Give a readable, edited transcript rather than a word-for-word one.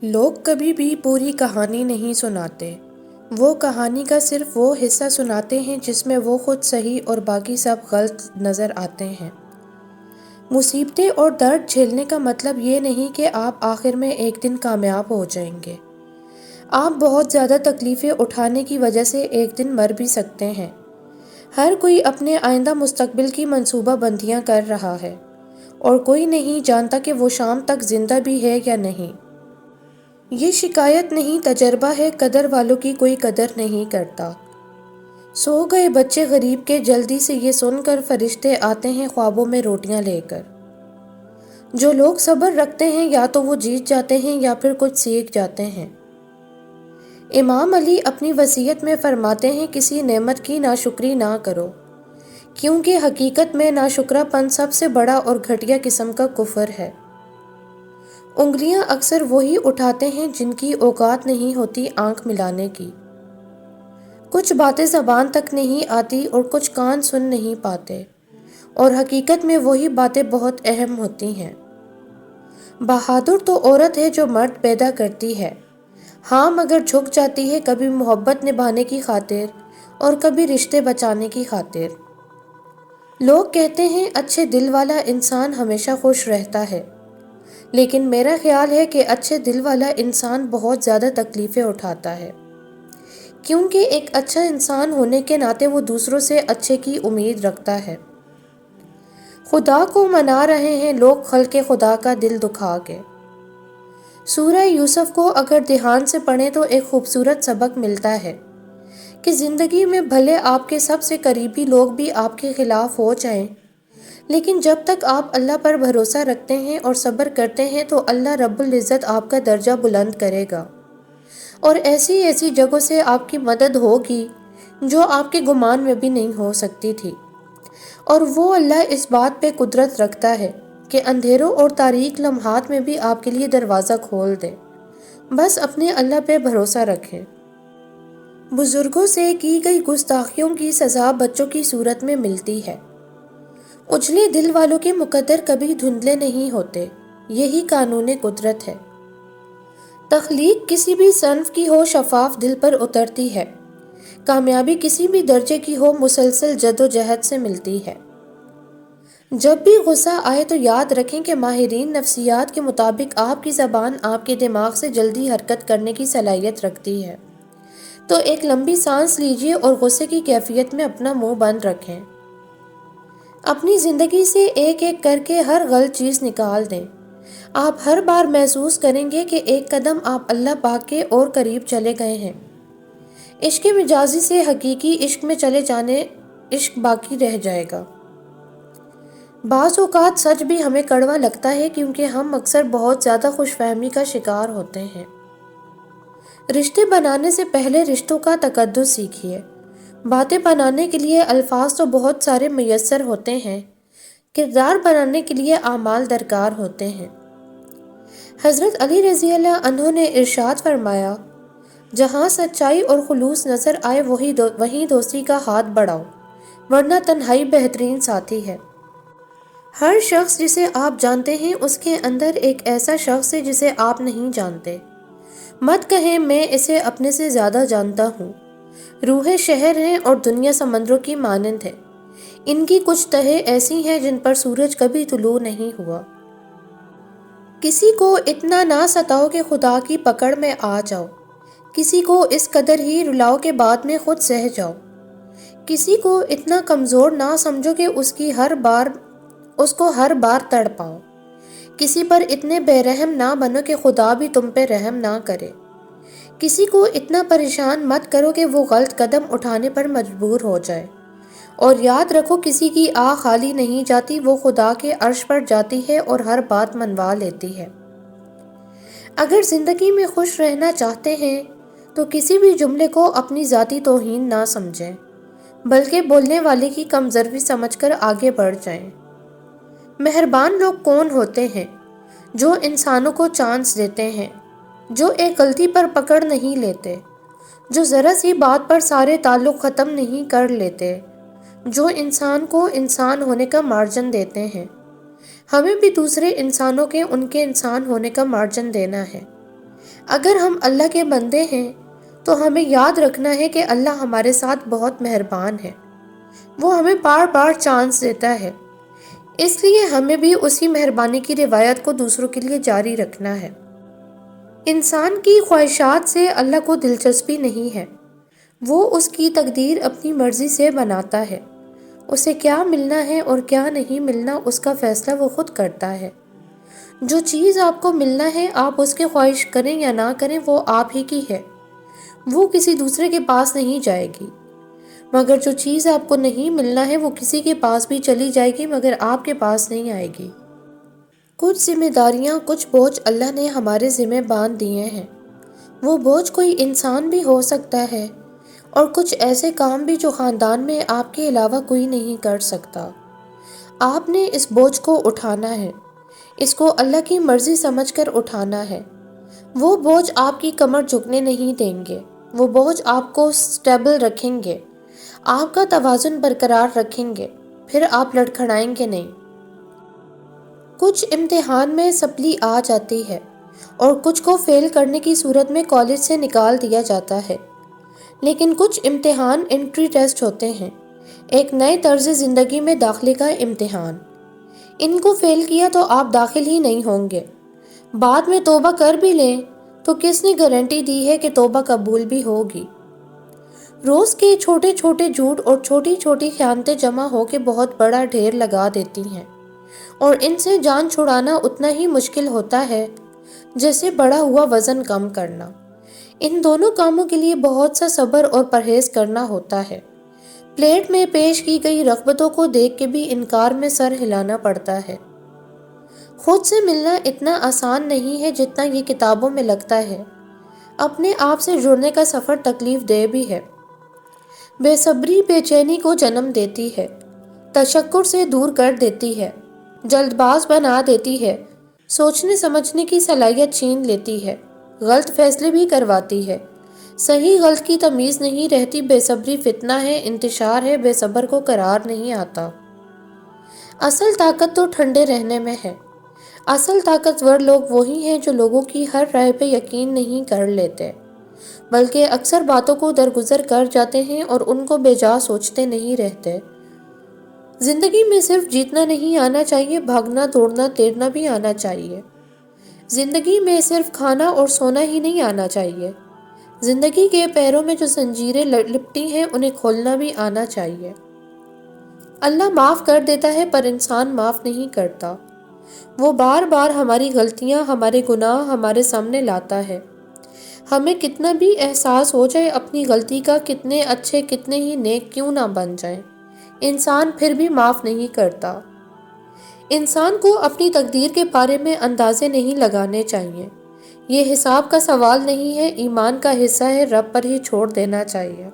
لوگ کبھی بھی پوری کہانی نہیں سناتے۔ وہ کہانی کا صرف وہ حصہ سناتے ہیں جس میں وہ خود صحیح اور باقی سب غلط نظر آتے ہیں۔ مصیبتیں اور درد جھیلنے کا مطلب یہ نہیں کہ آپ آخر میں ایک دن کامیاب ہو جائیں گے۔ آپ بہت زیادہ تکلیفیں اٹھانے کی وجہ سے ایک دن مر بھی سکتے ہیں۔ ہر کوئی اپنے آئندہ مستقبل کی منصوبہ بندیاں کر رہا ہے، اور کوئی نہیں جانتا کہ وہ شام تک زندہ بھی ہے یا نہیں۔ یہ شکایت نہیں، تجربہ ہے، قدر والوں کی کوئی قدر نہیں کرتا۔ سو گئے بچے غریب کے، جلدی سے یہ سن کر فرشتے آتے ہیں خوابوں میں روٹیاں لے کر۔ جو لوگ صبر رکھتے ہیں یا تو وہ جیت جاتے ہیں یا پھر کچھ سیکھ جاتے ہیں۔ امام علی اپنی وصیت میں فرماتے ہیں، کسی نعمت کی ناشکری نہ کرو، کیونکہ حقیقت میں ناشکرا پن سب سے بڑا اور گھٹیا قسم کا کفر ہے۔ انگلیاں اکثر وہی اٹھاتے ہیں جن کی اوقات نہیں ہوتی آنکھ ملانے کی۔ کچھ باتیں زبان تک نہیں آتی اور کچھ کان سن نہیں پاتے، اور حقیقت میں وہی باتیں بہت اہم ہوتی ہیں۔ بہادر تو عورت ہے جو مرد پیدا کرتی ہے، ہاں مگر جھک جاتی ہے، کبھی محبت نبھانے کی خاطر اور کبھی رشتے بچانے کی خاطر۔ لوگ کہتے ہیں اچھے دل والا انسان ہمیشہ خوش رہتا ہے، لیکن میرا خیال ہے کہ اچھے دل والا انسان بہت زیادہ تکلیفیں اٹھاتا ہے، کیونکہ ایک اچھا انسان ہونے کے ناطے وہ دوسروں سے اچھے کی امید رکھتا ہے۔ خدا کو منا رہے ہیں لوگ خلق خدا کا دل دکھا کے۔ سورہ یوسف کو اگر دھیان سے پڑھیں تو ایک خوبصورت سبق ملتا ہے کہ زندگی میں بھلے آپ کے سب سے قریبی لوگ بھی آپ کے خلاف ہو جائیں، لیکن جب تک آپ اللہ پر بھروسہ رکھتے ہیں اور صبر کرتے ہیں تو اللہ رب العزت آپ کا درجہ بلند کرے گا، اور ایسی ایسی جگہوں سے آپ کی مدد ہوگی جو آپ کے گمان میں بھی نہیں ہو سکتی تھی۔ اور وہ اللہ اس بات پہ قدرت رکھتا ہے کہ اندھیروں اور تاریک لمحات میں بھی آپ کے لیے دروازہ کھول دے، بس اپنے اللہ پہ بھروسہ رکھیں۔ بزرگوں سے کی گئی گستاخیوں کی سزا بچوں کی صورت میں ملتی ہے۔ اجلے دل والوں کے مقدر کبھی دھندلے نہیں ہوتے، یہی قانون قدرت ہے۔ تخلیق کسی بھی صنف کی ہو شفاف دل پر اترتی ہے، کامیابی کسی بھی درجے کی ہو مسلسل جد و جہد سے ملتی ہے۔ جب بھی غصہ آئے تو یاد رکھیں کہ ماہرین نفسیات کے مطابق آپ کی زبان آپ کے دماغ سے جلدی حرکت کرنے کی صلاحیت رکھتی ہے، تو ایک لمبی سانس لیجئے اور غصے کی کیفیت میں اپنا منہ بند رکھیں۔ اپنی زندگی سے ایک ایک کر کے ہر غلط چیز نکال دیں۔ آپ ہر بار محسوس کریں گے کہ ایک قدم آپ اللہ پاک کے اور قریب چلے گئے ہیں۔ عشق مجازی سے حقیقی عشق میں چلے جانے عشق باقی رہ جائے گا۔ بعض اوقات سچ بھی ہمیں کڑوا لگتا ہے، کیونکہ ہم اکثر بہت زیادہ خوش فہمی کا شکار ہوتے ہیں۔ رشتے بنانے سے پہلے رشتوں کا تقدس سیکھیے۔ باتیں بنانے کے لیے الفاظ تو بہت سارے میسر ہوتے ہیں، کردار بنانے کے لیے اعمال درکار ہوتے ہیں۔ حضرت علی رضی اللہ عنہ نے ارشاد فرمایا، جہاں سچائی اور خلوص نظر آئے وہیں دوستی کا ہاتھ بڑھاؤ، ورنہ تنہائی بہترین ساتھی ہے۔ ہر شخص جسے آپ جانتے ہیں اس کے اندر ایک ایسا شخص ہے جسے آپ نہیں جانتے۔ مت کہیں میں اسے اپنے سے زیادہ جانتا ہوں۔ روحیں شہر ہیں اور دنیا سمندروں کی مانند ہے، ان کی کچھ تہیں ایسی ہیں جن پر سورج کبھی طلوع نہیں ہوا۔ کسی کو اتنا نہ ستاؤ کہ خدا کی پکڑ میں آ جاؤ، کسی کو اس قدر ہی رلاؤ کہ بعد میں خود سہ جاؤ۔ کسی کو اتنا کمزور نہ سمجھو کہ اس کو ہر بار تڑ پاؤ۔ کسی پر اتنے بے رحم نہ بنو کہ خدا بھی تم پہ رحم نہ کرے۔ کسی کو اتنا پریشان مت کرو کہ وہ غلط قدم اٹھانے پر مجبور ہو جائے، اور یاد رکھو کسی کی آہ خالی نہیں جاتی، وہ خدا کے عرش پر جاتی ہے اور ہر بات منوا لیتی ہے۔ اگر زندگی میں خوش رہنا چاہتے ہیں تو کسی بھی جملے کو اپنی ذاتی توہین نہ سمجھیں، بلکہ بولنے والے کی کمزوری سمجھ کر آگے بڑھ جائیں۔ مہربان لوگ کون ہوتے ہیں؟ جو انسانوں کو چانس دیتے ہیں، جو ایک غلطی پر پکڑ نہیں لیتے، جو ذرا سی بات پر سارے تعلق ختم نہیں کر لیتے، جو انسان کو انسان ہونے کا مارجن دیتے ہیں۔ ہمیں بھی دوسرے انسانوں کے ان کے انسان ہونے کا مارجن دینا ہے۔ اگر ہم اللہ کے بندے ہیں تو ہمیں یاد رکھنا ہے کہ اللہ ہمارے ساتھ بہت مہربان ہے، وہ ہمیں بار بار چانس دیتا ہے، اس لیے ہمیں بھی اسی مہربانی کی روایت کو دوسروں کے لیے جاری رکھنا ہے۔ انسان کی خواہشات سے اللہ کو دلچسپی نہیں ہے، وہ اس کی تقدیر اپنی مرضی سے بناتا ہے، اسے کیا ملنا ہے اور کیا نہیں ملنا اس کا فیصلہ وہ خود کرتا ہے۔ جو چیز آپ کو ملنا ہے آپ اس کی خواہش کریں یا نہ کریں وہ آپ ہی کی ہے، وہ کسی دوسرے کے پاس نہیں جائے گی، مگر جو چیز آپ کو نہیں ملنا ہے وہ کسی کے پاس بھی چلی جائے گی مگر آپ کے پاس نہیں آئے گی۔ کچھ ذمہ داریاں، کچھ بوجھ اللہ نے ہمارے ذمہ باندھ دیے ہیں، وہ بوجھ کوئی انسان بھی ہو سکتا ہے، اور کچھ ایسے کام بھی جو خاندان میں آپ کے علاوہ کوئی نہیں کر سکتا۔ آپ نے اس بوجھ کو اٹھانا ہے، اس کو اللہ کی مرضی سمجھ کر اٹھانا ہے۔ وہ بوجھ آپ کی کمر جھکنے نہیں دیں گے، وہ بوجھ آپ کو سٹیبل رکھیں گے، آپ کا توازن برقرار رکھیں گے، پھر آپ لڑکھڑائیں گے نہیں۔ کچھ امتحان میں سپلی آ جاتی ہے اور کچھ کو فیل کرنے کی صورت میں کالج سے نکال دیا جاتا ہے، لیکن کچھ امتحان انٹری ٹیسٹ ہوتے ہیں، ایک نئے طرز زندگی میں داخلے کا امتحان۔ ان کو فیل کیا تو آپ داخل ہی نہیں ہوں گے، بعد میں توبہ کر بھی لیں تو کس نے گارنٹی دی ہے کہ توبہ قبول بھی ہوگی۔ روز کے چھوٹے چھوٹے جھوٹ اور چھوٹی چھوٹی خیانتیں جمع ہو کے بہت بڑا ڈھیر لگا دیتی ہیں، اور ان سے جان چھڑانا اتنا ہی مشکل ہوتا ہے جیسے بڑھا ہوا وزن کم کرنا۔ ان دونوں کاموں کے لیے بہت سا صبر اور پرہیز کرنا ہوتا ہے۔ پلیٹ میں پیش کی گئی رغبتوں کو دیکھ کے بھی انکار میں سر ہلانا پڑتا ہے۔ خود سے ملنا اتنا آسان نہیں ہے جتنا یہ کتابوں میں لگتا ہے۔ اپنے آپ سے جڑنے کا سفر تکلیف دہ بھی ہے۔ بے صبری بے چینی کو جنم دیتی ہے، تشکر سے دور کر دیتی ہے، جلد باز بنا دیتی ہے، سوچنے سمجھنے کی صلاحیت چھین لیتی ہے، غلط فیصلے بھی کرواتی ہے، صحیح غلط کی تمیز نہیں رہتی۔ بے صبری فتنہ ہے، انتشار ہے، بے صبر کو قرار نہیں آتا۔ اصل طاقت تو ٹھنڈے رہنے میں ہے۔ اصل طاقتور لوگ وہی ہیں جو لوگوں کی ہر رائے پہ یقین نہیں کر لیتے، بلکہ اکثر باتوں کو درگزر کر جاتے ہیں اور ان کو بے جا سوچتے نہیں رہتے۔ زندگی میں صرف جیتنا نہیں آنا چاہیے، بھاگنا دوڑنا تیرنا بھی آنا چاہیے۔ زندگی میں صرف کھانا اور سونا ہی نہیں آنا چاہیے، زندگی کے پیروں میں جو زنجیریں لپٹی ہیں انہیں کھولنا بھی آنا چاہیے۔ اللہ معاف کر دیتا ہے پر انسان معاف نہیں کرتا، وہ بار بار ہماری غلطیاں، ہمارے گناہ ہمارے سامنے لاتا ہے۔ ہمیں کتنا بھی احساس ہو جائے اپنی غلطی کا، کتنے اچھے کتنے ہی نیک کیوں نہ بن جائیں، انسان پھر بھی معاف نہیں کرتا۔ انسان کو اپنی تقدیر کے بارے میں اندازے نہیں لگانے چاہیے، یہ حساب کا سوال نہیں ہے، ایمان کا حصہ ہے، رب پر ہی چھوڑ دینا چاہیے۔